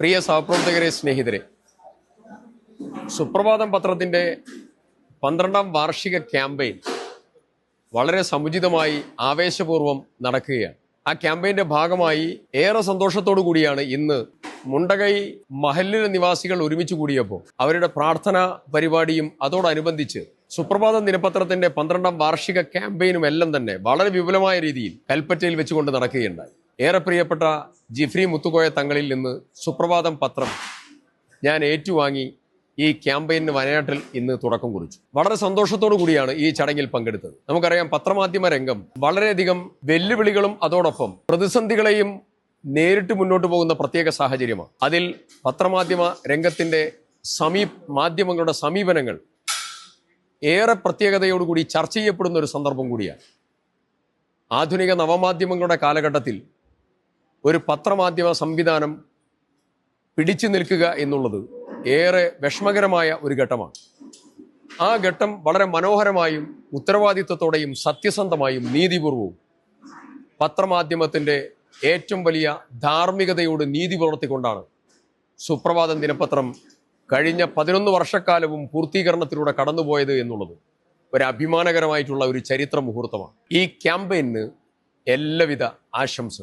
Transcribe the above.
പ്രിയ സഹപ്രവർത്തകരെ, സ്നേഹിതരെ, സുപ്രഭാതം പത്രത്തിൻ്റെ 12ാം വാർഷിക ക്യാമ്പയിൻ വളരെ സമുചിതമായി ആവേശപൂർവ്വം നടക്കുകയാണ്. ആ ക്യാമ്പയിൻ്റെ ഭാഗമായി ഏറെ സന്തോഷത്തോടു കൂടിയാണ് ഇന്ന് മുണ്ടകൈ മഹല്ലിലെ നിവാസികൾ ഒരുമിച്ച് കൂടിയപ്പോൾ അവരുടെ പ്രാർത്ഥന പരിപാടിയും അതോടനുബന്ധിച്ച് സുപ്രഭാതം ദിനപത്രത്തിന്റെ 12ാം വാർഷിക ക്യാമ്പയിനും എല്ലാം തന്നെ വളരെ വിപുലമായ രീതിയിൽ കൽപ്പറ്റയിൽ വെച്ചുകൊണ്ട് നടക്കുകയുണ്ടായി. ഏറെ പ്രിയപ്പെട്ട ജിഫ്രി മുത്തുകോയ തങ്ങളിൽ നിന്ന് സുപ്രഭാതം പത്രം ഞാൻ ഏറ്റുവാങ്ങി ഈ ക്യാമ്പയിന് വയനാട്ടിൽ ഇന്ന് തുടക്കം കുറിച്ചു. വളരെ സന്തോഷത്തോടു കൂടിയാണ് ഈ ചടങ്ങിൽ പങ്കെടുത്തത്. നമുക്കറിയാം, പത്രമാധ്യമ രംഗം വളരെയധികം വെല്ലുവിളികളും അതോടൊപ്പം പ്രതിസന്ധികളെയും നേരിട്ട് മുന്നോട്ട് പോകുന്ന പ്രത്യേക സാഹചര്യമാണ്. അതിൽ പത്രമാധ്യമ രംഗത്തിന്റെ മാധ്യമങ്ങളുടെ സമീപനങ്ങൾ ഏറെ പ്രത്യേകതയോടുകൂടി ചർച്ച ചെയ്യപ്പെടുന്ന ഒരു സന്ദർഭം കൂടിയാണ്. ആധുനിക നവമാധ്യമങ്ങളുടെ കാലഘട്ടത്തിൽ ഒരു പത്രമാധ്യമ സംവിധാനം പിടിച്ചു നിൽക്കുക എന്നുള്ളത് ഏറെ വിഷമകരമായ ഒരു ഘട്ടമാണ്. ആ ഘട്ടം വളരെ മനോഹരമായും ഉത്തരവാദിത്വത്തോടെയും സത്യസന്ധമായും നീതിപൂർവവും പത്രമാധ്യമത്തിൻ്റെ ഏറ്റവും വലിയ ധാർമ്മികതയോട് നീതി പുലർത്തിക്കൊണ്ടാണ് സുപ്രഭാതം ദിനപത്രം കഴിഞ്ഞ 11 വർഷക്കാലവും പൂർത്തീകരണത്തിലൂടെ കടന്നുപോയത് എന്നുള്ളത് ഒരു അഭിമാനകരമായിട്ടുള്ള ഒരു ചരിത്ര മുഹൂർത്തമാണ്. ഈ ക്യാമ്പയിന് എല്ലാവിധ ആശംസകൾ.